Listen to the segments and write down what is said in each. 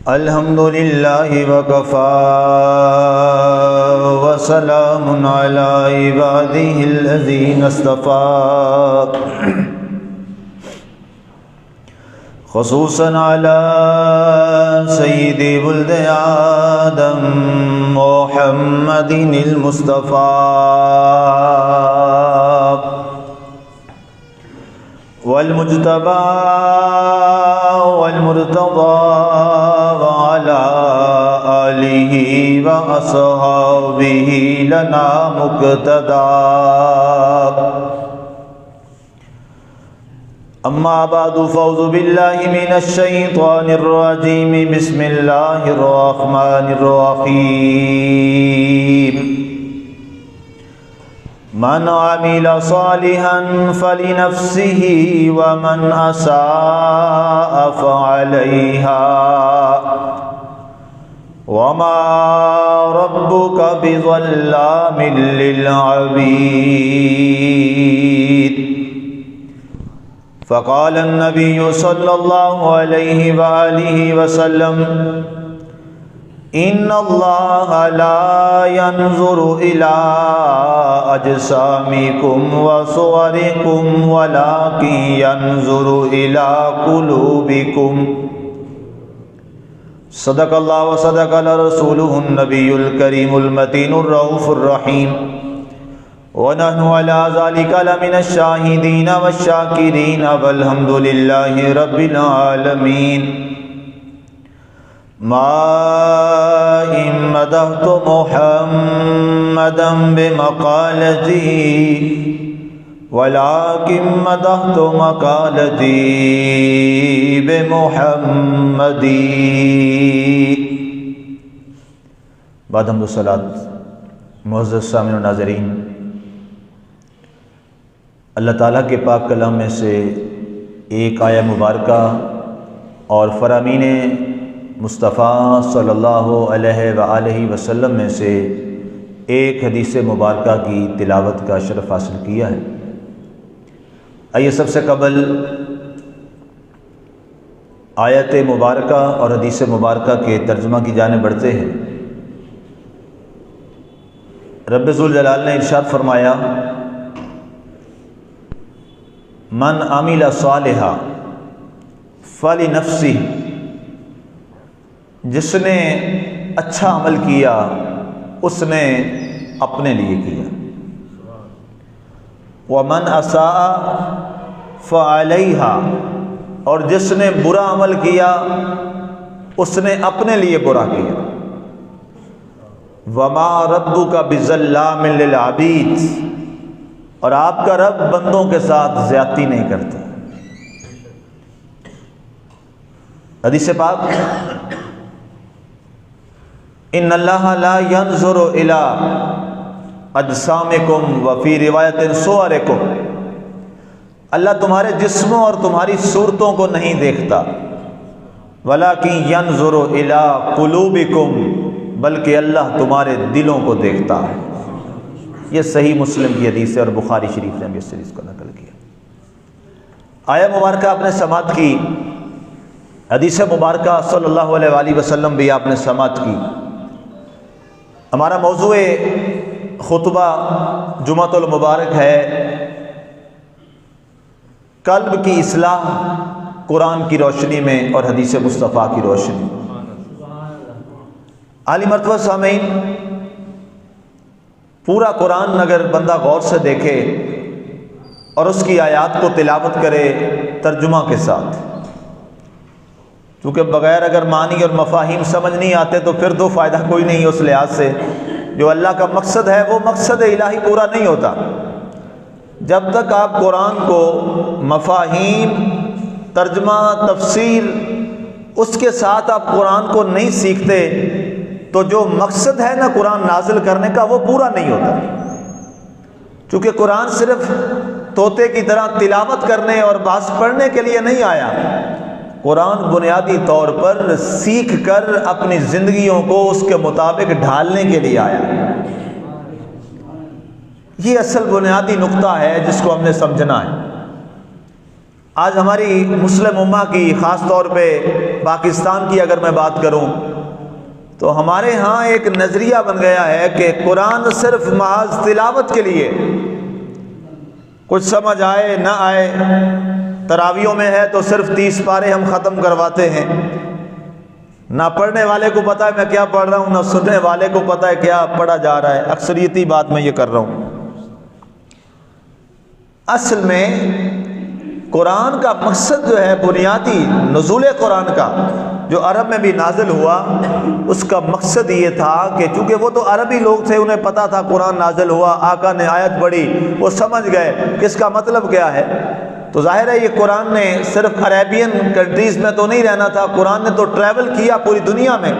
الحمد للہ وکفى وسلام علی عبادہ الذین اصطفى خصوصا علی سید ولد آدم محمد المصطفى والمجتبى والمرتضى وعلى آلہ وأصحابہ لنا مقتدى اما بعد فاعوذ باللہ من الشیطان الرجیم بسم اللہ الرحمن الرحیم من عمل صالحا فلنفسه ومن اساء فعليها وما ربك بظلام للعبيد فقال النبي صلى الله عليه وآله وسلم ان اللہ لا ينظر الى اجسامکم وصورکم ولکن ينظر الى قلوبکم صدق اللہ وصدق رسولہ النبی الکریم المتین الرؤوف الرحیم ونحن على ذلك لمن الشاہدین والشاکرین والحمد للہ رب العالمین ما إن مدحت محمدا بمقالتي ولكن مدحت مقالتي بمحمد. بعد حمد و صلوات معزز سامعین و ناظرین، اللہ تعالیٰ کے پاک کلام میں سے ایک آیہ مبارکہ اور فرامین مصطفیٰ صلی اللہ علیہ وآلہ وسلم میں سے ایک حدیث مبارکہ کی تلاوت کا شرف حاصل کیا ہے. آئیے سب سے قبل آیت مبارکہ اور حدیث مبارکہ کے ترجمہ کی جانب بڑھتے ہیں. رب ذوالجلال نے ارشاد فرمایا، من عمل صالحا فلنفسہ، جس نے اچھا عمل کیا اس نے اپنے لیے کیا. وَمَنْ أَسَاءَ فَعَلَيْهَا، اور جس نے برا عمل کیا اس نے اپنے لیے برا کیا. وَمَا رَبُّكَ بِظَلَّامٍ لِّلْعَبِيدِ، اور آپ کا رب بندوں کے ساتھ زیادتی نہیں کرتا. حدیث پاک، ان اللہ لا ينظر الى اجسامکم وفی روایت صورکم، اللہ تمہارے جسموں اور تمہاری صورتوں کو نہیں دیکھتا. ولکن ينظر الى قلوبکم، بلکہ اللہ تمہارے دلوں کو دیکھتا ہے. یہ صحیح مسلم کی حدیث ہے اور بخاری شریف نے بھی اس حدیث کو نقل کیا. آیہ مبارکہ آپ نے سماعت کی، حدیث مبارکہ صلی اللہ علیہ وآلہ وسلم بھی آپ نے سماعت کی. ہمارا موضوع خطبہ جمعۃ المبارک ہے قلب کی اصلاح قرآن کی روشنی میں اور حدیث مصطفیٰ کی روشنی. عالی مرتبہ سامعین، پورا قرآن اگر بندہ غور سے دیکھے اور اس کی آیات کو تلاوت کرے ترجمہ کے ساتھ، کیونکہ بغیر اگر معنی اور مفاہیم سمجھ نہیں آتے تو پھر تو فائدہ کوئی نہیں. اس لحاظ سے جو اللہ کا مقصد ہے وہ مقصد الہی پورا نہیں ہوتا جب تک آپ قرآن کو مفاہیم، ترجمہ، تفسیر اس کے ساتھ آپ قرآن کو نہیں سیکھتے تو جو مقصد ہے نا قرآن نازل کرنے کا وہ پورا نہیں ہوتا. چونکہ قرآن صرف طوطے کی طرح تلاوت کرنے اور بات پڑھنے کے لیے نہیں آیا، قرآن بنیادی طور پر سیکھ کر اپنی زندگیوں کو اس کے مطابق ڈھالنے کے لیے آیا. یہ اصل بنیادی نقطہ ہے جس کو ہم نے سمجھنا ہے. آج ہماری مسلم امہ کی خاص طور پہ پاکستان کی اگر میں بات کروں تو ہمارے ہاں ایک نظریہ بن گیا ہے کہ قرآن صرف محض تلاوت کے لیے، کچھ سمجھ آئے نہ آئے، تراویحوں میں ہے تو صرف 30 پارے ہم ختم کرواتے ہیں، نہ پڑھنے والے کو پتہ ہے میں کیا پڑھ رہا ہوں، نہ سننے والے کو پتہ ہے کیا پڑھا جا رہا ہے۔ اکثریتی بات میں یہ کر رہا ہوں۔ اصل میں قرآن کا مقصد جو ہے، بنیادی نزول قرآن کا جو عرب میں بھی نازل ہوا، اس کا مقصد یہ تھا کہ چونکہ وہ تو عربی لوگ تھے، انہیں پتہ تھا قرآن نازل ہوا، آقا نے آیت پڑھی، وہ سمجھ گئے کہ اس کا مطلب کیا ہے۔ تو ظاہر ہے یہ قرآن نے صرف عربین کنٹریز میں تو نہیں رہنا تھا، قرآن نے تو ٹریول کیا پوری دنیا میں،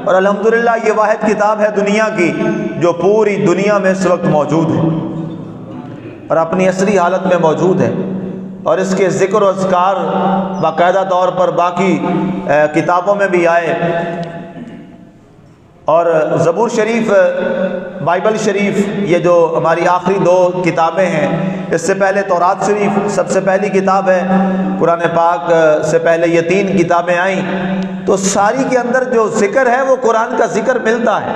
اور الحمدللہ یہ واحد کتاب ہے دنیا کی جو پوری دنیا میں اس وقت موجود ہے اور اپنی اصلی حالت میں موجود ہے، اور اس کے ذکر و اذکار باقاعدہ طور پر باقی کتابوں میں بھی آئے۔ اور زبور شریف، بائبل شریف، یہ جو ہماری آخری 2 کتابیں ہیں، اس سے پہلے تورات شریف سب سے پہلی کتاب ہے، قرآن پاک سے پہلے یہ 3 کتابیں آئیں، تو ساری کے اندر جو ذکر ہے وہ قرآن کا ذکر ملتا ہے،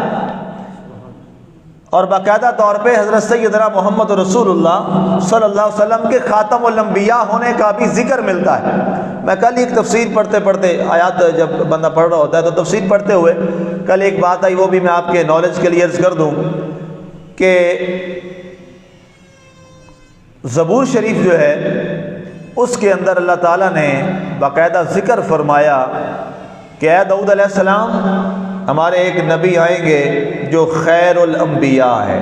اور باقاعدہ طور پہ حضرت سیدنا محمد رسول اللہ صلی اللہ علیہ وسلم کے خاتم الانبیاء ہونے کا بھی ذکر ملتا ہے۔ میں کل ایک تفسیر پڑھتے پڑھتے، آیات جب بندہ پڑھ رہا ہوتا ہے تو تفسیر پڑھتے ہوئے کل ایک بات آئی، وہ بھی میں آپ کے نالج کے لیے عرض کر دوں کہ زبور شریف جو ہے اس کے اندر اللہ تعالیٰ نے باقاعدہ ذکر فرمایا کہ اے داؤد علیہ السلام، ہمارے ایک نبی آئیں گے جو خیر الانبیاء ہے،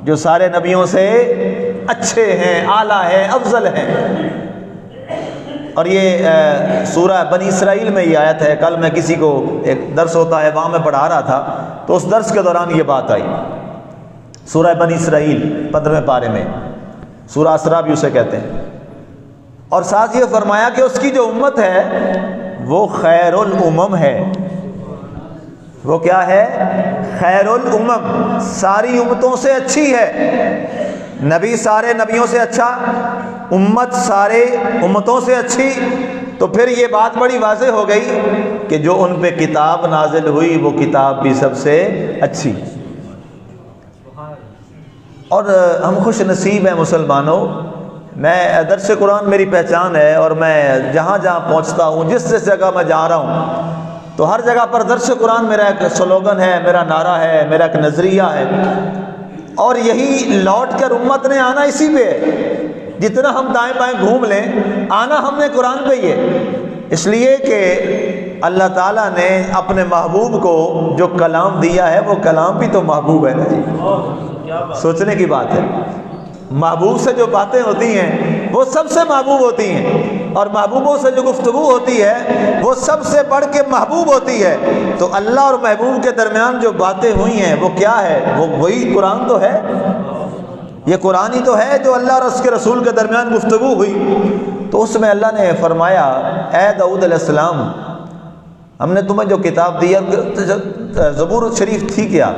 جو سارے نبیوں سے اچھے ہیں، اعلیٰ ہیں، افضل ہیں۔ اور یہ سورہ بنی اسرائیل میں یہ آیت ہے، کل میں کسی کو ایک درس ہوتا ہے وہاں میں پڑھا رہا تھا تو اس درس کے دوران یہ بات آئی، سورہ بنی اسرائیل 15ویں پارے میں، سورہ اسراء بھی اسے کہتے ہیں، اور ساتھ یہ فرمایا کہ اس کی جو امت ہے وہ خیر الامم ہے۔ وہ کیا ہے؟ خیر الامم، ساری امتوں سے اچھی ہے۔ نبی سارے نبیوں سے اچھا، امت سارے امتوں سے اچھی، تو پھر یہ بات بڑی واضح ہو گئی کہ جو ان پہ کتاب نازل ہوئی وہ کتاب بھی سب سے اچھی۔ اور ہم خوش نصیب ہیں مسلمانوں، میں درس قرآن میری پہچان ہے، اور میں جہاں جہاں پہنچتا ہوں، جس جس جگہ میں جا رہا ہوں، تو ہر جگہ پر درس قرآن میرا ایک سلوگن ہے، میرا نعرہ ہے، میرا ایک نظریہ ہے، اور یہی لوٹ کر امت نے آنا اسی پہ ہے۔ جتنا ہم دائیں بائیں گھوم لیں، آنا ہم نے قرآن پہ ہی ہے، اس لیے کہ اللہ تعالیٰ نے اپنے محبوب کو جو کلام دیا ہے وہ کلام بھی تو محبوب ہے نا جی، سوچنے کی بات ہے۔ محبوب سے جو باتیں ہوتی ہیں وہ سب سے محبوب ہوتی ہیں، اور محبوبوں سے جو گفتگو ہوتی ہے وہ سب سے بڑھ کے محبوب ہوتی ہے۔ تو اللہ اور محبوب کے درمیان جو باتیں ہوئی ہیں وہ کیا ہے؟ وہ وہی قرآن تو ہے، یہ قرآن ہی تو ہے جو اللہ اور اس کے رسول کے درمیان گفتگو ہوئی۔ تو اس میں اللہ نے فرمایا، اے داؤد علیہ السلام، ہم نے تمہیں جو کتاب دی ہے، زبور شریف تھی کیا؟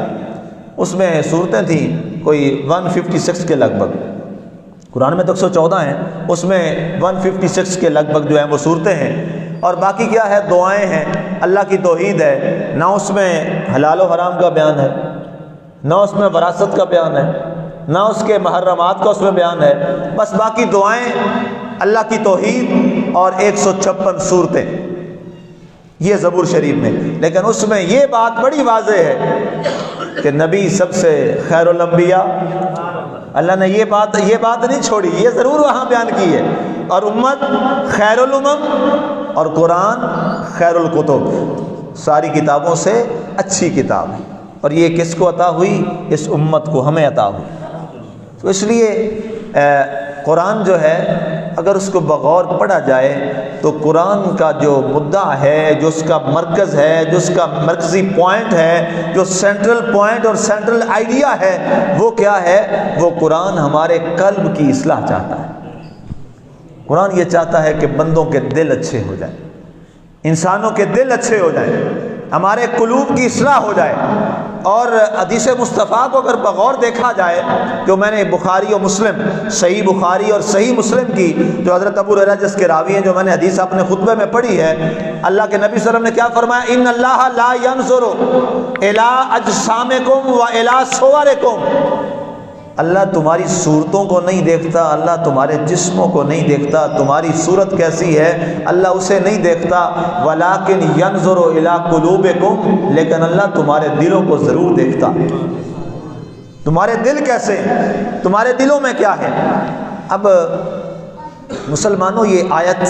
اس میں صورتیں تھیں کوئی 156 کے لگ بھگ، قرآن میں تو 114 ہیں، اس میں 156 کے لگ بھگ جو ہیں وہ صورتیں ہیں، اور باقی کیا ہے؟ دعائیں ہیں، اللہ کی توحید ہے، نہ اس میں حلال و حرام کا بیان ہے، نہ اس میں وراثت کا بیان ہے، نہ اس کے محرمات کا اس میں بیان ہے، بس باقی دعائیں، اللہ کی توحید، اور 156 صورتیں، یہ زبور شریف میں۔ لیکن اس میں یہ بات بڑی واضح ہے کہ نبی سب سے خیر الانبیاء، اللہ نے یہ بات نہیں چھوڑی، یہ ضرور وہاں بیان کی ہے، اور امت خیر الامم، اور قرآن خیر الکتب، ساری کتابوں سے اچھی کتاب ہے، اور یہ کس کو عطا ہوئی؟ اس امت کو، ہمیں عطا ہوئی۔ تو اس لیے قرآن جو ہے اگر اس کو بغور پڑھا جائے تو قرآن کا جو مدعا ہے، جو اس کا مرکز ہے، جو اس کا مرکزی پوائنٹ ہے، جو سینٹرل پوائنٹ اور سینٹرل آئیڈیا ہے، وہ کیا ہے؟ وہ قرآن ہمارے قلب کی اصلاح چاہتا ہے۔ قرآن یہ چاہتا ہے کہ بندوں کے دل اچھے ہو جائیں، انسانوں کے دل اچھے ہو جائیں، ہمارے قلوب کی اصلاح ہو جائے۔ اور حدیث مصطفیٰ کو اگر بغور دیکھا جائے، جو میں نے بخاری اور مسلم، صحیح بخاری اور صحیح مسلم کی، جو حضرت ابو ہریرہ جس کے راوی ہیں، جو میں نے حدیث اپنے خطبے میں پڑھی ہے، اللہ کے نبی صلی اللہ علیہ وسلم نے کیا فرمایا؟ ان اللہ لا ينظر الی اجسامکم و الی صورکم، اللہ تمہاری صورتوں کو نہیں دیکھتا، اللہ تمہارے جسموں کو نہیں دیکھتا، تمہاری صورت کیسی ہے اللہ اسے نہیں دیکھتا، ولیکن ینظر الی قلوبکم، لیکن اللہ تمہارے دلوں کو ضرور دیکھتا۔ تمہارے دل کیسے ہیں، تمہارے دلوں میں کیا ہے؟ اب مسلمانوں، یہ آیت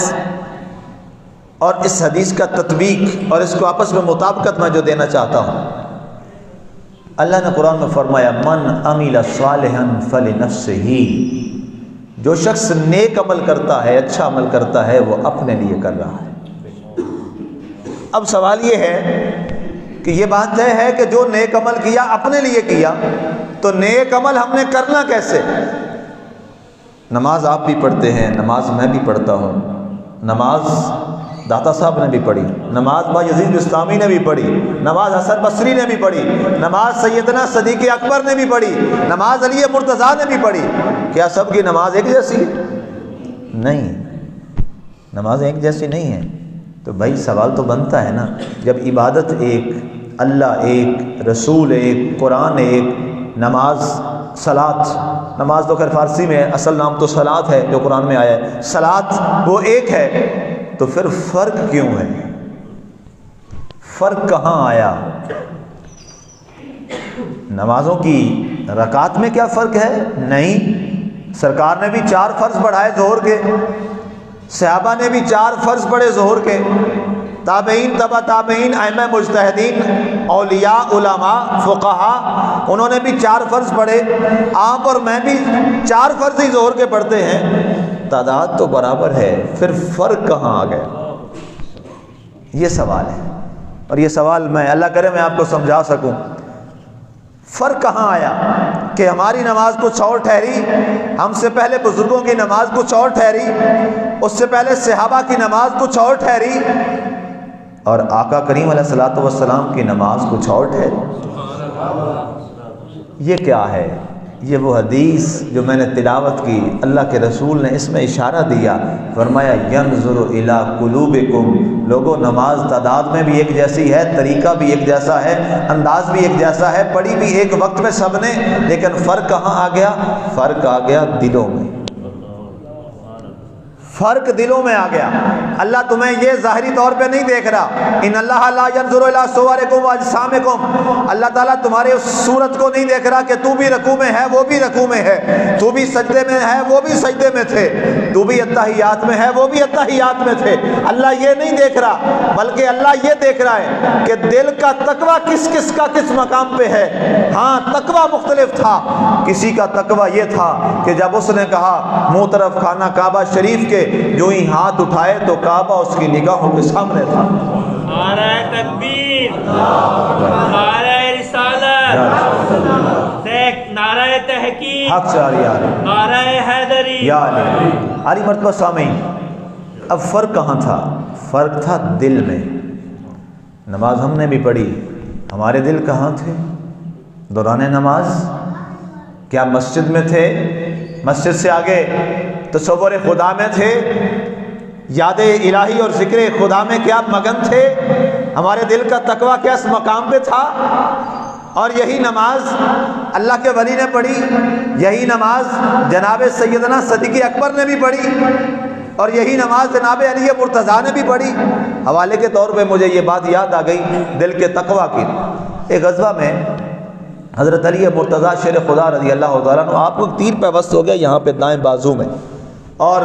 اور اس حدیث کا تطبیق اور اس کو آپس میں مطابقت میں جو دینا چاہتا ہوں، اللہ نے قرآن میں فرمایا من عمل صالحا فلنفسہ، جو شخص نیک عمل کرتا ہے، اچھا عمل کرتا ہے، وہ اپنے لیے کر رہا ہے۔ اب سوال یہ ہے کہ یہ بات طے ہے کہ جو نیک عمل کیا اپنے لیے کیا، تو نیک عمل ہم نے کرنا کیسے؟ نماز آپ بھی پڑھتے ہیں، نماز میں بھی پڑھتا ہوں، نماز داتا صاحب نے بھی پڑھی، نماز بایزید بستامی نے بھی پڑھی، نماز حسن بصری نے بھی پڑھی، نماز سیدنا صدیق اکبر نے بھی پڑھی، نماز علی مرتضیٰ نے بھی پڑھی۔ کیا سب کی نماز ایک جیسی ہے؟ نہیں، نماز ایک جیسی نہیں ہے۔ تو بھائی سوال تو بنتا ہے نا، جب عبادت ایک، اللہ ایک، رسول ایک، قرآن ایک، نماز، صلاۃ، نماز تو خیر فارسی میں اصل نام تو صلاۃ ہے جو قرآن میں آیا ہے، صلاۃ وہ ایک ہے، تو پھر فرق کیوں ہے؟ فرق کہاں آیا؟ نمازوں کی رکعت میں کیا فرق ہے؟ نہیں، سرکار نے بھی 4 فرض پڑھائے ظہر کے، صحابہ نے بھی 4 فرض پڑھے ظہر کے، تابعین، تبع تابعین، ائمہ مجتہدین، اولیاء، علماء، فقہا، انہوں نے بھی 4 فرض پڑھے، آپ اور میں بھی 4 فرض ہی ظہر کے پڑھتے ہیں، تعداد تو برابر ہے، پھر فرق کہاں آ گیا؟ یہ سوال ہے، اور یہ سوال میں اللہ کرے میں آپ کو سمجھا سکوں۔ فرق کہاں آیا کہ ہماری نماز کچھ اور ٹھہری، ہم سے پہلے بزرگوں کی نماز کچھ اور ٹھہری، اس سے پہلے صحابہ کی نماز کچھ اور ٹھہری، اور آقا کریم علیہ الصلوۃ والسلام کی نماز کچھ اور ٹھہری۔ یہ کیا ہے؟ یہ وہ حدیث جو میں نے تلاوت کی، اللہ کے رسول نے اس میں اشارہ دیا، فرمایا ینظر الی قلوبکم، لوگوں نماز تعداد میں بھی ایک جیسی ہے، طریقہ بھی ایک جیسا ہے، انداز بھی ایک جیسا ہے، پڑھی بھی ایک وقت میں سب نے، لیکن فرق کہاں آ گیا؟ فرق آ گیا دلوں میں، فرق دلوں میں آ گیا۔ اللہ تمہیں یہ ظاہری طور پہ نہیں دیکھ رہا، ان اللہ لا ينظر الی صورکم واجسامکم، اللہ تعالیٰ تمہارے اس صورت کو نہیں دیکھ رہا کہ تو بھی رکوع میں ہے، وہ بھی رکوع میں ہے، تو بھی سجدے میں ہے، وہ بھی سجدے میں تھے، تو بھی اتحیات میں ہے، وہ بھی اتحیات میں تھے۔ اللہ یہ نہیں دیکھ رہا، بلکہ اللہ یہ دیکھ رہا ہے کہ دل کا تقویٰ کس کس کا کس مقام پہ ہے۔ ہاں تقویٰ مختلف تھا، کسی کا تقویٰ یہ تھا کہ جب اس نے کہا منہ طرف خانہ کعبہ شریف کے، جو ہی ہاتھ اٹھائے تو کعبہ اس کی نگاہوں کے سامنے تھا۔ نعرہ تکبیر، نعرہ رسالت، نعرہ تحقیق، حق سے آری آری، نعرہ حیدری، یا علی آری مرتبہ سامعین۔ اب فرق کہاں تھا؟ فرق تھا دل میں۔ نماز ہم نے بھی پڑھی، ہمارے دل کہاں تھے دوران نماز؟ کیا مسجد میں تھے؟ مسجد سے آگے تصور خدا میں تھے؟ یاد الہی اور ذکر خدا میں کیا مگن تھے؟ ہمارے دل کا تقویٰ کیا اس مقام پہ تھا؟ اور یہی نماز اللہ کے ولی نے پڑھی، یہی نماز جناب سیدنا صدیق اکبر نے بھی پڑھی، اور یہی نماز جناب علی مرتضیٰ نے بھی پڑھی۔ حوالے کے طور پہ مجھے یہ بات یاد آ گئی دل کے تقویٰ کی۔ ایک غزوہ میں حضرت علی مرتضیٰ شیر خدا رضی اللہ تعالیٰ عنہ، آپ کو تیر پیوست ہو گیا یہاں پہ دائیں بازو میں، اور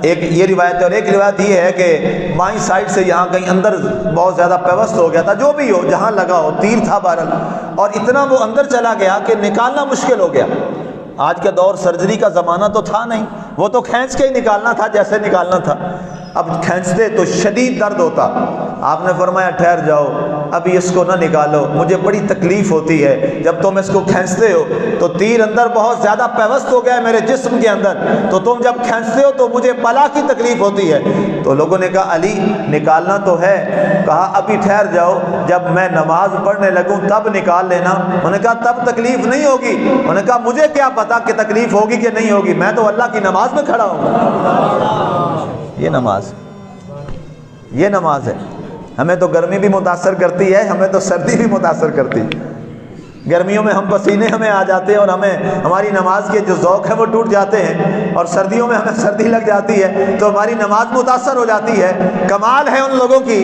ایک یہ روایت ہے، اور ایک روایت یہ ہے کہ بائیں سائڈ سے یہاں کہیں اندر بہت زیادہ پیوست ہو گیا تھا، جو بھی ہو جہاں لگا ہو، تیر تھا بہرحال، اور اتنا وہ اندر چلا گیا کہ نکالنا مشکل ہو گیا۔ آج کا دور سرجری کا زمانہ تو تھا نہیں، وہ تو کھینچ کے ہی نکالنا تھا جیسے نکالنا تھا۔ اب کھینچتے تو شدید درد ہوتا. آپ نے فرمایا ٹھہر جاؤ, ابھی اس کو نہ نکالو, مجھے بڑی تکلیف ہوتی ہے. جب تم اس کو کھینچتے ہو تو تیر اندر بہت زیادہ پیوست ہو گیا ہے میرے جسم کے اندر, تو تم جب کھینچتے ہو تو مجھے بلا کی تکلیف ہوتی ہے. تو لوگوں نے کہا علی نکالنا تو ہے. کہا ابھی ٹھہر جاؤ, جب میں نماز پڑھنے لگوں تب نکال لینا. انہوں نے کہا تب تکلیف نہیں ہوگی. انہوں نے کہا مجھے کیا پتا کہ تکلیف ہوگی کہ نہیں ہوگی, میں تو اللہ کی نماز میں کھڑا ہوں. یہ نماز ہے. ہمیں تو گرمی بھی متاثر کرتی ہے, ہمیں تو سردی بھی متاثر کرتی ہے. گرمیوں میں ہم پسینے ہمیں آ جاتے ہیں اور ہماری نماز کے جو ذوق ہے وہ ٹوٹ جاتے ہیں, اور سردیوں میں ہمیں سردی لگ جاتی ہے تو ہماری نماز متاثر ہو جاتی ہے. کمال ہے ان لوگوں کی.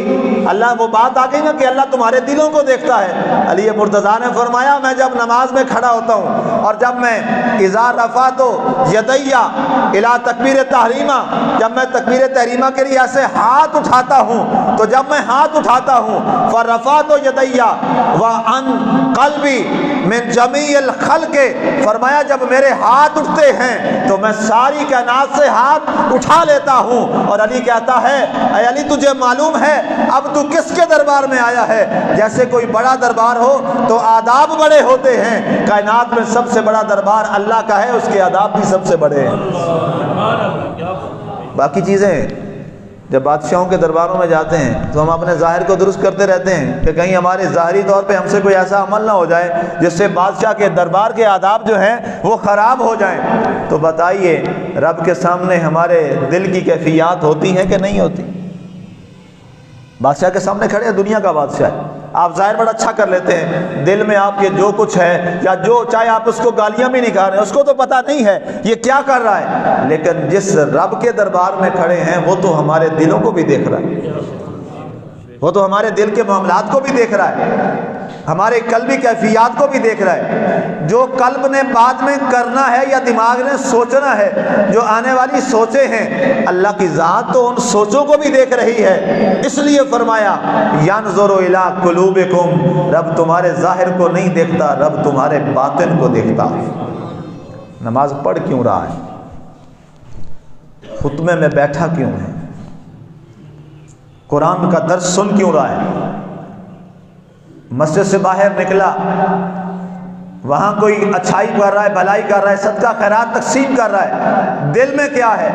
اللہ, وہ بات آ گئی نا کہ اللہ تمہارے دلوں کو دیکھتا ہے. علی مرتضیٰ نے فرمایا میں جب نماز میں کھڑا ہوتا ہوں اور جب میں اذا رفعت یدیا الی تکبیر تحریمہ, جب میں تکبیر تحریمہ کے لیے ایسے ہاتھ اٹھاتا ہوں, تو جب میں ہاتھ اٹھاتا ہوں فرفعت یدیا وان قلبی من جمیع الخلق, فرمایا جب میرے ہاتھ اٹھتے ہیں تو میں ساری کائنات سے ہاتھ اٹھا لیتا ہوں. اور علی کہتا ہے اے علی تجھے معلوم ہے اب تو کس کے دربار میں آیا ہے؟ جیسے کوئی بڑا دربار ہو تو آداب بڑے ہوتے ہیں. کائنات میں سب سے بڑا دربار اللہ کا ہے, اس کے آداب بھی سب سے بڑے ہیں. باقی چیزیں جب بادشاہوں کے درباروں میں جاتے ہیں تو ہم اپنے ظاہر کو درست کرتے رہتے ہیں کہ کہیں ہمارے ظاہری طور پہ ہم سے کوئی ایسا عمل نہ ہو جائے جس سے بادشاہ کے دربار کے آداب جو ہیں وہ خراب ہو جائیں. تو بتائیے رب کے سامنے ہمارے دل کی کیفیات ہوتی ہیں کہ نہیں ہوتی؟ بادشاہ کے سامنے کھڑے ہیں, دنیا کا بادشاہ ہے, آپ ظاہر بڑا اچھا کر لیتے ہیں, دل میں آپ کے جو کچھ ہے یا جو چاہے آپ اس کو گالیاں بھی نہیں کھا رہے ہیں, اس کو تو پتہ نہیں ہے یہ کیا کر رہا ہے, لیکن جس رب کے دربار میں کھڑے ہیں وہ تو ہمارے دلوں کو بھی دیکھ رہا ہے, وہ تو ہمارے دل کے معاملات کو بھی دیکھ رہا ہے, ہمارے قلبی کیفیات کو بھی دیکھ رہا ہے. جو قلب نے بعد میں کرنا ہے یا دماغ نے سوچنا ہے, جو آنے والی سوچیں ہیں, اللہ کی ذات تو ان سوچوں کو بھی دیکھ رہی ہے. اس لیے فرمایا ینظر الی قلوبکم, رب تمہارے ظاہر کو نہیں دیکھتا, رب تمہارے باطن کو دیکھتا. نماز پڑھ کیوں رہا ہے؟ خطبے میں بیٹھا کیوں ہے؟ قرآن کا درس سن کیوں رہا ہے؟ مسجد سے باہر نکلا, وہاں کوئی اچھائی کر رہا ہے, بھلائی کر رہا ہے, صدقہ خیرات تقسیم کر رہا ہے, دل میں کیا ہے؟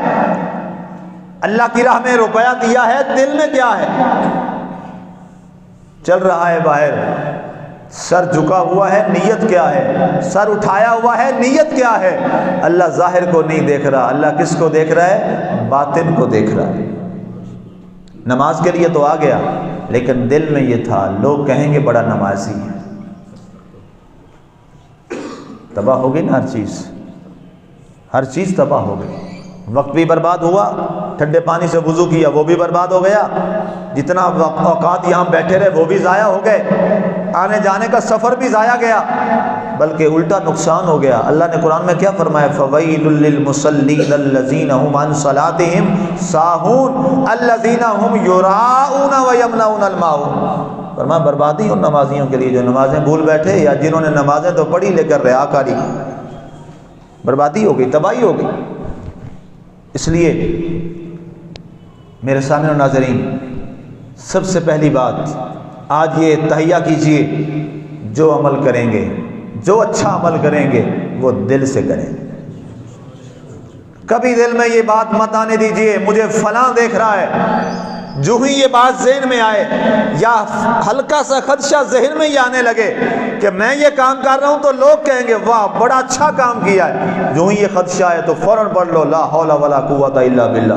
اللہ کی راہ میں روپیہ دیا ہے, دل میں کیا ہے؟ چل رہا ہے باہر, سر جھکا ہوا ہے, نیت کیا ہے؟ سر اٹھایا ہوا ہے, نیت کیا ہے؟ اللہ ظاہر کو نہیں دیکھ رہا, اللہ کس کو دیکھ رہا ہے؟ باطن کو دیکھ رہا ہے. نماز کے لیے تو آ گیا لیکن دل میں یہ تھا لوگ کہیں گے بڑا نمازی ہے. تباہ ہو گئی نا ہر چیز تباہ ہو گئی. وقت بھی برباد ہوا, ٹھنڈے پانی سے وضو کیا وہ بھی برباد ہو گیا, جتنا اوقات یہاں بیٹھے رہے وہ بھی ضائع ہو گئے, آنے جانے کا سفر بھی ضائع گیا, بلکہ الٹا نقصان ہو گیا. اللہ نے قرآن میں کیا فرمایا؟ فَوَيْلٌ لِّلْمُصَلِّينَ الَّذِينَ هُمْ عَنْ صَلَاتِهِمْ سَاهُونَ الَّذِينَ هُمْ يُرَاءُونَ وَيَمْنَعُونَ الْمَاعُونَ. فرمایا بربادی ان نمازیوں کے لیے جو نمازیں بھول بیٹھے یا جنہوں نے نمازیں تو پڑھی لیکن ریاکاری کی. بربادی ہو گئی, تباہی ہو گئی. اس لیے میرے سامنے ناظرین, سب سے پہلی بات آج یہ تہیہ کیجئے, جو عمل کریں گے, جو اچھا عمل کریں گے وہ دل سے کریں گے. کبھی دل میں یہ بات مت آنے دیجئے مجھے فلاں دیکھ رہا ہے. جو ہی یہ بات ذہن میں آئے یا ہلکا سا خدشہ ذہن میں یہ آنے لگے کہ میں یہ کام کر رہا ہوں تو لوگ کہیں گے واہ بڑا اچھا کام کیا ہے, جو ہی یہ خدشہ آئے تو فوراً پڑھ لو لا حول ولا قوت الا باللہ,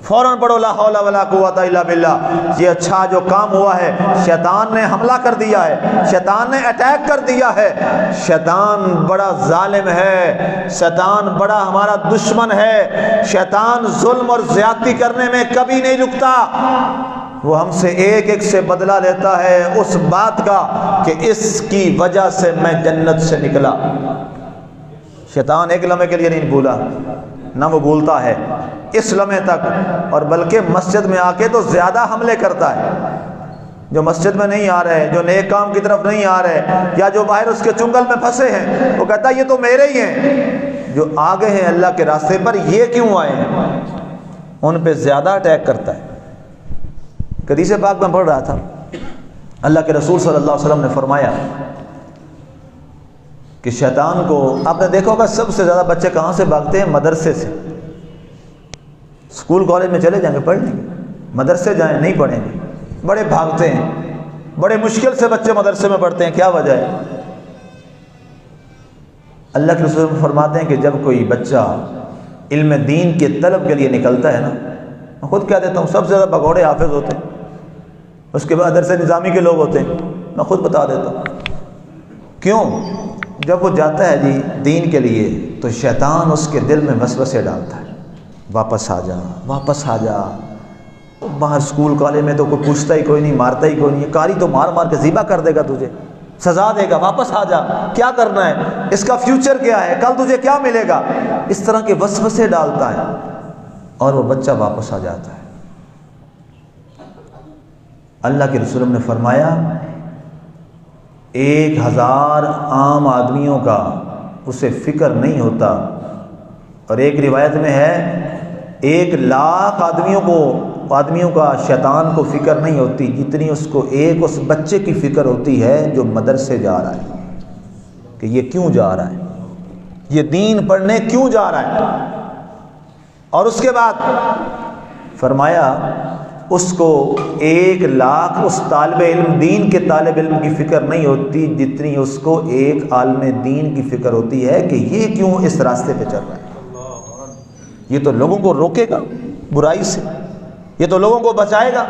فوراً پڑھو لا حول ولا قوت الا باللہ. یہ اچھا جو کام ہوا ہے شیطان نے حملہ کر دیا ہے, شیطان نے اٹیک کر دیا ہے. شیطان بڑا ظالم ہے, شیطان بڑا ہمارا دشمن ہے. شیطان ظلم اور زیادتی کرنے میں کبھی نہیں رکتا, وہ ہم سے ایک ایک سے بدلہ لیتا ہے اس بات کا کہ اس کی وجہ سے میں جنت سے نکلا. شیطان ایک لمحے کے لیے نہیں بھولا, نہ وہ بھولتا ہے اس لمحے تک, اور بلکہ مسجد میں آ کے تو زیادہ حملے کرتا ہے. جو مسجد میں نہیں آ رہے, جو نیک کام کی طرف نہیں آ رہے, یا جو باہر اس کے چنگل میں پھنسے ہیں, وہ کہتا ہے یہ تو میرے ہی ہیں. جو آگے ہیں اللہ کے راستے پر یہ کیوں آئے ہیں؟ ان پہ زیادہ اٹیک کرتا ہے۔ حدیث پاک میں پڑھ رہا تھا، اللہ کے رسول صلی اللہ علیہ وسلم نے فرمایا کہ شیطان کو، آپ نے دیکھا ہوگا سب سے زیادہ بچے کہاں سے بھاگتے ہیں؟ مدرسے سے۔ اسکول کالج میں چلے جائیں گے پڑھ لیں گے، مدرسے جائیں نہیں پڑھیں گے، بڑے بھاگتے ہیں، بڑے مشکل سے بچے مدرسے میں پڑھتے ہیں۔ کیا وجہ ہے؟ اللہ کے رسول فرماتے ہیں کہ جب کوئی بچہ علم دین کے طلب کے لیے نکلتا ہے نا، میں خود کہہ دیتا ہوں سب سے زیادہ بھگوڑے حافظ ہوتے ہیں، اس کے بعد مدرسے نظامی کے لوگ ہوتے ہیں، میں خود بتا دیتا ہوں۔ کیوں؟ جب وہ جاتا ہے جی دین کے لیے تو شیطان اس کے دل میں وسوسے ڈالتا ہے، واپس آ جا، واپس آ جا۔ باہر اسکول کالج میں تو کوئی پوچھتا ہی کوئی نہیں، مارتا ہی کوئی نہیں، کاری تو مار مار کے ذبح کر دے گا تجھے، سزا دے گا، واپس آ جا، کیا کرنا ہے، اس کا فیوچر کیا ہے، کل تجھے کیا ملے گا، اس طرح کے وسوسے ڈالتا ہے اور وہ بچہ واپس آ جاتا ہے۔ اللہ کے رسول نے فرمایا 1000 عام آدمیوں کا اسے فکر نہیں ہوتا، اور ایک روایت میں ہے 1,00,000 آدمیوں کا شیطان کو فکر نہیں ہوتی جتنی اس کو اس بچے کی فکر ہوتی ہے جو مدرسے جا رہا ہے، کہ یہ کیوں جا رہا ہے، یہ دین پڑھنے کیوں جا رہا ہے۔ اور اس کے بعد فرمایا اس کو 1,00,000 اس طالب علم دین کے طالب علم کی فکر نہیں ہوتی جتنی اس کو ایک عالم دین کی فکر ہوتی ہے کہ یہ کیوں اس راستے پہ چل رہا ہے، یہ تو لوگوں کو روکے گا برائی سے، یہ تو لوگوں کو بچائے گا۔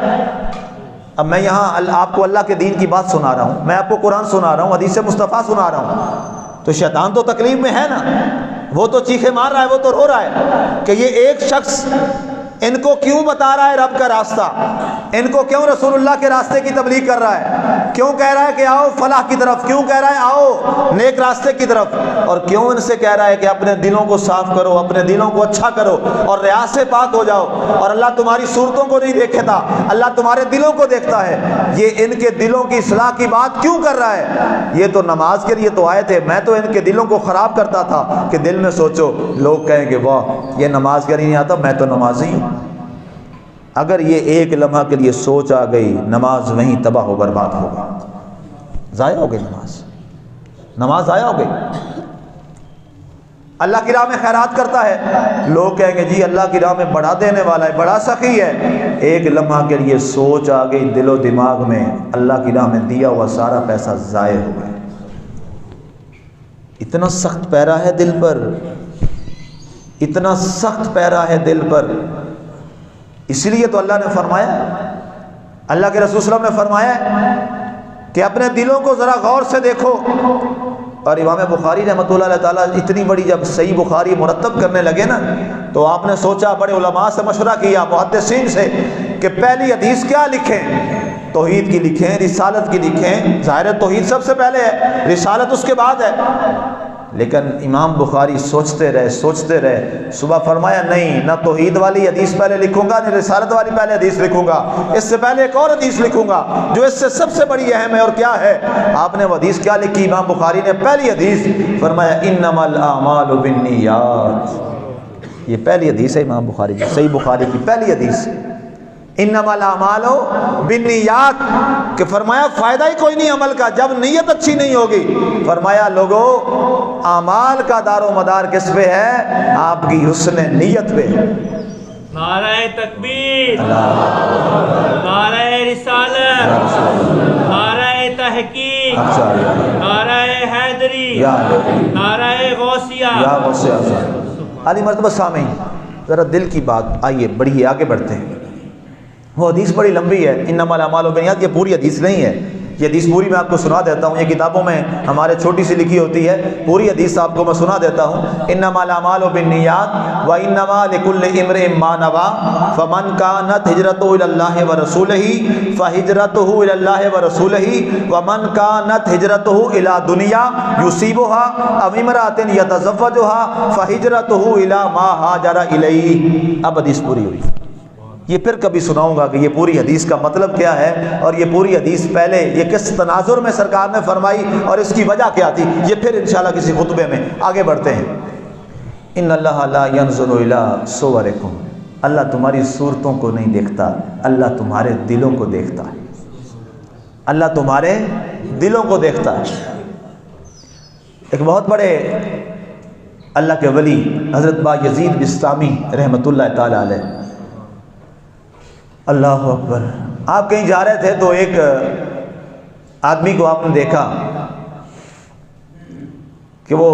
اب میں یہاں آپ کو اللہ کے دین کی بات سنا رہا ہوں، میں آپ کو قرآن سنا رہا ہوں، حدیث مصطفیٰ سنا رہا ہوں، تو شیطان تو تکلیف میں ہے نا، وہ تو چیخے مار رہا ہے، وہ تو رو رہا ہے کہ یہ ایک شخص ان کو کیوں بتا رہا ہے رب کا راستہ، ان کو کیوں رسول اللہ کے راستے کی تبلیغ کر رہا ہے، کیوں کہہ رہا ہے کہ آؤ فلاح کی طرف، کیوں کہہ رہا ہے آؤ نیک راستے کی طرف، اور کیوں ان سے کہہ رہا ہے کہ اپنے دلوں کو صاف کرو، اپنے دلوں کو اچھا کرو اور ریاء سے پاک ہو جاؤ، اور اللہ تمہاری صورتوں کو نہیں دیکھتا، اللہ تمہارے دلوں کو دیکھتا ہے۔ یہ ان کے دلوں کی اصلاح کی بات کیوں کر رہا ہے؟ یہ تو نماز کے لیے تو آئے تھے، میں تو ان کے دلوں کو خراب کرتا تھا کہ دل میں سوچو لوگ کہیں گے واہ یہ نماز کے لیے نہیں آتا، میں تو نمازی ہوں۔ اگر یہ ایک لمحہ کے لیے سوچ آ گئی، نماز وہیں تباہ و برباد ہوگا، ضائع ہو گئی نماز ضائع ہو گئی۔ اللہ کی راہ میں خیرات کرتا ہے، لوگ کہیں گے جی اللہ کی راہ میں بڑا دینے والا ہے، بڑا سخی ہے، ایک لمحہ کے لیے سوچ آ گئی دل و دماغ میں، اللہ کی راہ میں دیا ہوا سارا پیسہ ضائع ہو گیا۔ اتنا سخت پیرا ہے دل پر، اتنا سخت پیرا ہے دل پر، اس لیے تو اللہ نے فرمایا، اللہ کے رسول صلی اللہ علیہ وسلم نے فرمایا کہ اپنے دلوں کو ذرا غور سے دیکھو۔ اور امام بخاری رحمۃ اللہ علیہ تعالیٰ اتنی بڑی جب صحیح بخاری مرتب کرنے لگے نا تو آپ نے سوچا، بڑے علماء سے مشورہ کیا، محدثین سے، کہ پہلی حدیث کیا لکھیں، توحید کی لکھیں، رسالت کی لکھیں، ظاہر توحید سب سے پہلے ہے، رسالت اس کے بعد ہے۔ لیکن امام بخاری سوچتے رہے، صبح فرمایا نہیں، نہ توحید والی حدیث پہلے لکھوں گا، نہ رسالت والی پہلے حدیث لکھوں گا، اس سے پہلے ایک اور حدیث لکھوں گا جو اس سے سب سے بڑی اہم ہے، اور کیا ہے؟ آپ نے وہ حدیث کیا لکھی؟ امام بخاری نے پہلی حدیث فرمایا انما الاعمال بالنیات، یہ پہلی حدیث ہے امام بخاری کی، صحیح بخاری کی پہلی حدیث، انما الاعمال بالنیات، کہ فرمایا فائدہ ہی کوئی نہیں عمل کا جب نیت اچھی نہیں ہوگی۔ فرمایا لوگو اعمال کا دار و مدار کس پہ ہے؟ آپ کی حسن نیت پہ۔ نعرہ تکبیر، نعرہ رسالت، نعرہ تحقیق، نعرہ حیدری، نعرہ غوثیہ۔ علی مرتبہ سامعین ذرا دل کی بات، آئیے بڑھیے آگے بڑھتے ہیں۔ وہ حدیث بڑی لمبی ہے، انما الاعمال بالنیات، یہ پوری حدیث نہیں ہے، یہ حدیث پوری میں آپ کو سنا دیتا ہوں، یہ کتابوں میں ہمارے چھوٹی سی لکھی ہوتی ہے، پوری حدیث آپ کو میں سنا دیتا ہوں۔ انما الاعمال بالنیات وانما لكل امرئ ما نوى فمن كانت هجرته الى الله ورسوله فهجرته الى الله ورسوله ومن كانت هجرته الى دنيا يصيبها او امرأة يتزوجها فهجرته الى ما هاجر اليه۔ اب حدیث پوری ہوئی، یہ پھر کبھی سناؤں گا کہ یہ پوری حدیث کا مطلب کیا ہے، اور یہ پوری حدیث پہلے یہ کس تناظر میں سرکار نے فرمائی اور اس کی وجہ کیا تھی، یہ پھر انشاءاللہ کسی خطبے میں آگے بڑھتے ہیں۔ ان اللہ لا ينظر الى صورکم، اللہ تمہاری صورتوں کو نہیں دیکھتا، اللہ تمہارے دلوں کو دیکھتا ہے، اللہ تمہارے دلوں کو دیکھتا ہے۔ ایک بہت بڑے اللہ کے ولی حضرت با یزید بسطامی رحمۃ اللہ تعالی علیہ، اللہ اکبر، آپ کہیں جا رہے تھے تو ایک آدمی کو آپ نے دیکھا کہ وہ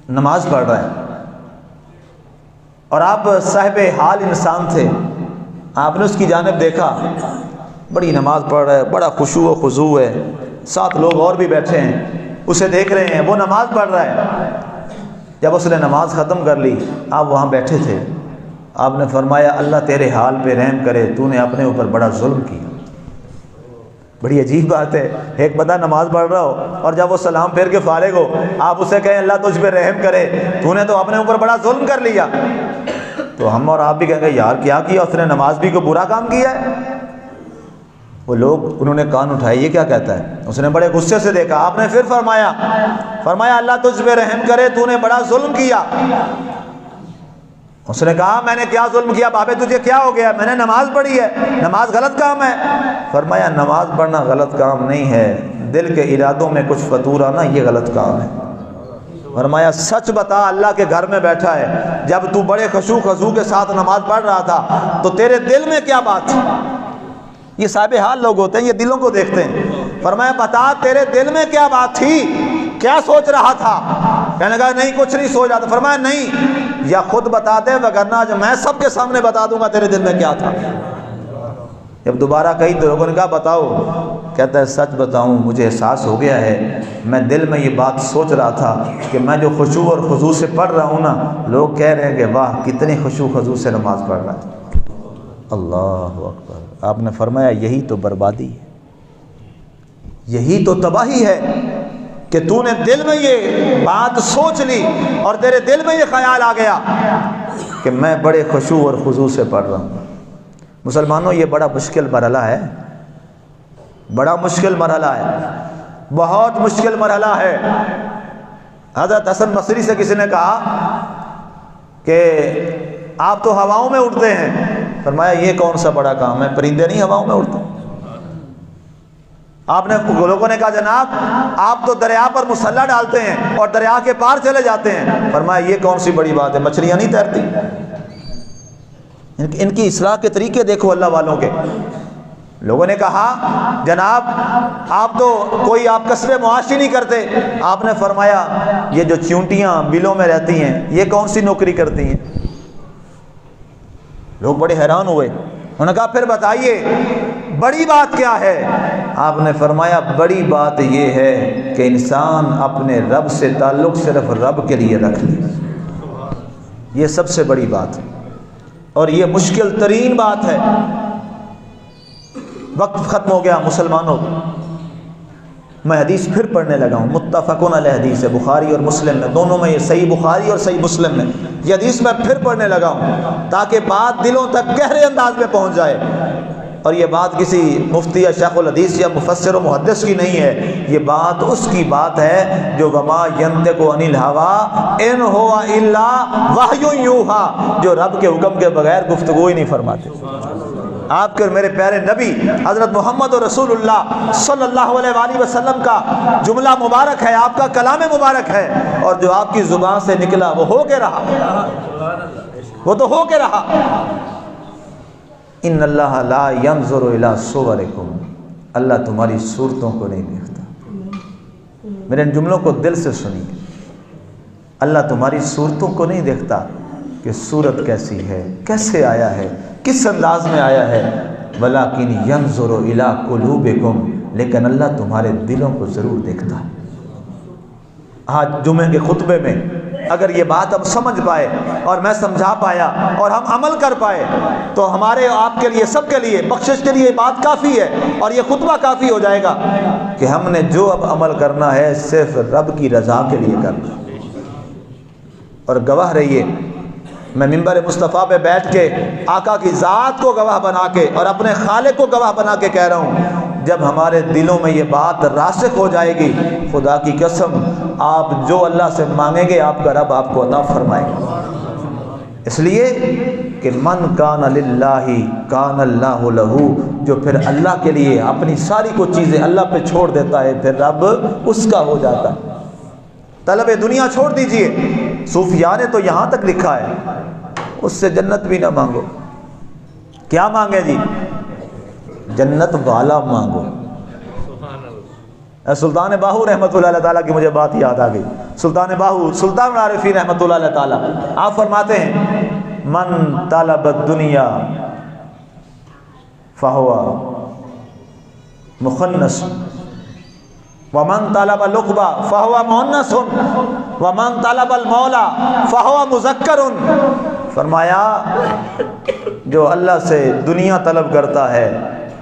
نماز پڑھ رہا ہے، اور آپ صاحب حال انسان تھے، آپ نے اس کی جانب دیکھا، بڑی نماز پڑھ رہا ہے، بڑا خشوع و خضوع ہے، ساتھ لوگ اور بھی بیٹھے ہیں، اسے دیکھ رہے ہیں، وہ نماز پڑھ رہا ہے۔ جب اس نے نماز ختم کر لی، آپ وہاں بیٹھے تھے، آپ نے فرمایا اللہ تیرے حال پہ رحم کرے، تو نے اپنے اوپر بڑا ظلم کیا۔ بڑی عجیب بات ہے، ایک بندہ نماز پڑھ رہا ہو اور جب وہ سلام پھیر کے فارغ ہو، آپ اسے کہیں اللہ تجھ پہ رحم کرے، تو نے تو اپنے اوپر بڑا ظلم کر لیا۔ تو ہم اور آپ بھی کہیں گے یار کیا کیا اس نے، نماز بھی کوئی برا کام کیا ہے؟ وہ لوگ انہوں نے کان اٹھائے، یہ کیا کہتا ہے؟ اس نے بڑے غصے سے دیکھا، آپ نے پھر فرمایا اللہ تجھ پہ رحم کرے، تو نے بڑا ظلم کیا۔ اس نے کہا میں نے کیا ظلم کیا بابے، تجھے کیا ہو گیا؟ میں نے نماز پڑھی ہے، نماز غلط کام ہے؟ فرمایا نماز پڑھنا غلط کام نہیں ہے، دل کے ارادوں میں کچھ فطور آنا یہ غلط کام ہے۔ فرمایا سچ بتا، اللہ کے گھر میں بیٹھا ہے، جب تو بڑے خشوع خضوع کے ساتھ نماز پڑھ رہا تھا تو تیرے دل میں کیا بات تھی؟ یہ صاحب حال لوگ ہوتے ہیں، یہ دلوں کو دیکھتے ہیں۔ فرمایا بتا تیرے دل میں کیا بات تھی، کیا سوچ رہا تھا؟ کہنے لگا نہیں کچھ نہیں سوچ رہا تھا۔ فرمایا نہیں، یا خود بتا دے وگرنہ جو میں سب کے سامنے بتا دوں گا تیرے دل میں کیا تھا۔ جب دوبارہ کہی تو لوگوں نے کہا بتاؤ، کہتا ہے سچ بتاؤں مجھے احساس ہو گیا ہے، میں دل میں یہ بات سوچ رہا تھا کہ میں جو خشوع اور خضوع سے پڑھ رہا ہوں نا، لوگ کہہ رہے ہیں کہ واہ کتنی خشوع خضوع سے نماز پڑھ رہا ہے۔ اللہ اکبر۔ آپ نے فرمایا یہی تو بربادی ہے، یہی تو تباہی ہے کہ تو نے دل میں یہ بات سوچ لی اور تیرے دل میں یہ خیال آ گیا کہ میں بڑے خشوع اور خضوع سے پڑھ رہا ہوں۔ مسلمانوں یہ بڑا مشکل مرحلہ ہے، بڑا مشکل مرحلہ ہے، بہت مشکل مرحلہ ہے۔ حضرت حسن بصری سے کسی نے کہا کہ آپ تو ہواؤں میں اڑتے ہیں۔ فرمایا یہ کون سا بڑا کام ہے، پرندے نہیں ہواؤں میں اڑتے۔ آپ نے لوگوں نے کہا جناب آپ تو دریا پر مسلح ڈالتے ہیں اور دریا کے پار چلے جاتے ہیں۔ فرمایا یہ کون سی بڑی بات ہے، مچھلیاں نہیں تیرتی؟ ان کی اصلاح کے طریقے دیکھو اللہ والوں کے۔ لوگوں نے کہا جناب آپ تو کوئی آپ قصبے معاشی نہیں کرتے۔ آپ نے فرمایا یہ جو چیونٹیاں بلوں میں رہتی ہیں یہ کون سی نوکری کرتی ہیں؟ لوگ بڑے حیران ہوئے، انہوں نے کہا پھر بتائیے بڑی بات کیا ہے؟ آپ نے فرمایا بڑی بات یہ ہے کہ انسان اپنے رب سے تعلق صرف رب کے لیے رکھ لے، یہ سب سے بڑی بات ہے اور یہ مشکل ترین بات ہے۔ وقت ختم ہو گیا مسلمانوں، میں حدیث پھر پڑھنے لگا ہوں، متفقون علیہ حدیث ہے، بخاری اور مسلم میں، دونوں میں، یہ صحیح بخاری اور صحیح مسلم میں یہ حدیث میں پھر پڑھنے لگا ہوں تاکہ بات دلوں تک گہرے انداز میں پہنچ جائے۔ اور یہ بات کسی مفتی یا شیخ الحدیث یا مفسر و محدث کی نہیں ہے، یہ بات اس کی بات ہے جو وما ینطق عن الہوی ان ہوا الا وحی یوحی، جو رب کے حکم کے بغیر گفتگو ہی نہیں فرماتے۔ آپ کے اور میرے پیارے نبی حضرت محمد رسول اللہ صلی اللہ علیہ وآلہ وسلم کا جملہ مبارک ہے، آپ کا کلام مبارک ہے، اور جو آپ کی زبان سے نکلا وہ ہو کے رہا، وہ تو ہو کے رہا۔ ان اللہ لا ينظر الى صورکم، اللہ تمہاری صورتوں کو نہیں دیکھتا۔ میرے ان جملوں کو دل سے سنیے، اللہ تمہاری صورتوں کو نہیں دیکھتا کہ صورت کیسی ہے، کیسے آیا ہے، کس انداز میں آیا ہے، ولیکن ینظر الی قلوبکم، لیکن اللہ تمہارے دلوں کو ضرور دیکھتا ہے۔ آج جمعے کے خطبے میں اگر یہ بات ہم سمجھ پائے اور میں سمجھا پایا اور ہم عمل کر پائے تو ہمارے آپ کے لیے سب کے لیے بخشش کے لیے بات کافی ہے، اور یہ خطبہ کافی ہو جائے گا کہ ہم نے جو اب عمل کرنا ہے صرف رب کی رضا کے لیے کرنا۔ اور گواہ رہیے، میں منبر مصطفیٰ پہ بیٹھ کے آقا کی ذات کو گواہ بنا کے اور اپنے خالق کو گواہ بنا کے کہہ رہا ہوں، جب ہمارے دلوں میں یہ بات راسخ ہو جائے گی، خدا کی قسم آپ جو اللہ سے مانگیں گے آپ کا رب آپ کو عطا فرمائے گا۔ اس لیے کہ من کان للہ کان اللہ لہو، جو پھر اللہ کے لیے اپنی ساری کو چیزیں اللہ پہ چھوڑ دیتا ہے پھر رب اس کا ہو جاتا ہے۔ طلب دنیا چھوڑ دیجئے، صوفیاء نے تو یہاں تک لکھا ہے اس سے جنت بھی نہ مانگو۔ کیا مانگے جی؟ جنت والا مانگو۔ سلطان باہو رحمۃ اللہ تعالیٰ کی مجھے بات یاد آ گئی۔ سلطان باہو سلطان العارفین رحمۃ اللہ تعالیٰ آپ فرماتے ہیں من طلب الدنیا فہو مخنث ومن طلب العقبہ فہو مؤنث ومن طلب المولا فہو مذکر۔ فرمایا جو اللہ سے دنیا طلب کرتا ہے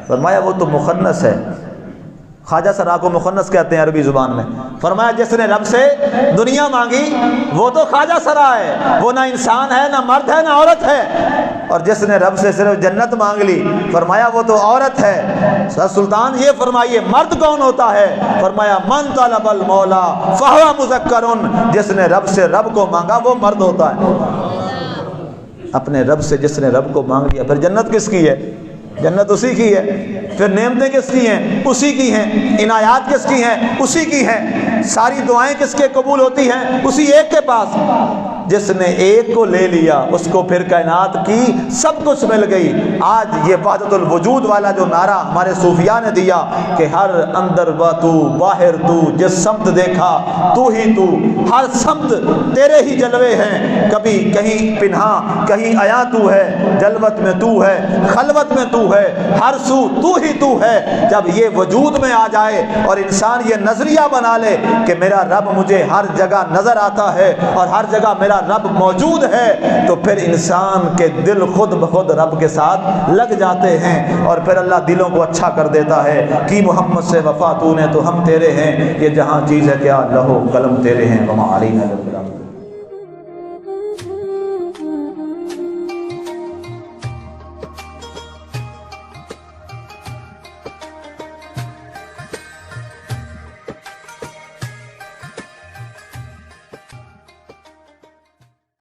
فرمایا وہ تو مخنث ہے۔ خواجہ سرا کو مخنث کہتے ہیں عربی زبان میں۔ فرمایا جس نے رب سے دنیا مانگی وہ تو خواجہ سرا ہے، وہ نہ انسان ہے نہ مرد ہے نہ عورت ہے۔ اور جس نے رب سے صرف جنت مانگ لی فرمایا وہ تو عورت ہے۔ سلطان یہ فرمائیے مرد کون ہوتا ہے؟ فرمایا من طلب المولا فہو مذکر، جس نے رب سے رب کو مانگا وہ مرد ہوتا ہے۔ اپنے رب سے جس نے رب کو مانگ لیا پھر جنت کس کی ہے؟ جنت اسی کی ہے۔ پھر نعمتیں کس کی ہیں؟ اسی کی ہیں۔ عنایات کس کی ہیں؟ اسی کی ہیں۔ ساری دعائیں کس کے قبول ہوتی ہیں؟ اسی ایک کے پاس۔ جس نے ایک کو لے لیا اس کو پھر کائنات کی سب کچھ مل گئی۔ آج یہ وحدت الوجود والا جو نعرہ ہمارے صوفیاء نے دیا کہ ہر اندر و تو باہر تو، جس سمت دیکھا تو ہی تو، ہر سمت تیرے ہی جلوے ہیں، کبھی کہیں پنہا کہیں آیا تو ہے، جلوت میں تو ہے خلوت میں تو ہے، ہر سو تو ہی تو ہے۔ جب یہ وجود میں آ جائے اور انسان یہ نظریہ بنا لے کہ میرا رب مجھے ہر جگہ نظر آتا ہے اور ہر جگہ میرا رب موجود ہے، تو پھر انسان کے دل خود بخود رب کے ساتھ لگ جاتے ہیں اور پھر اللہ دلوں کو اچھا کر دیتا ہے کہ محمد سے وفا تو نے تو ہم تیرے ہیں، یہ جہاں چیز ہے کیا لہو قلم تیرے ہیں وما علینا۔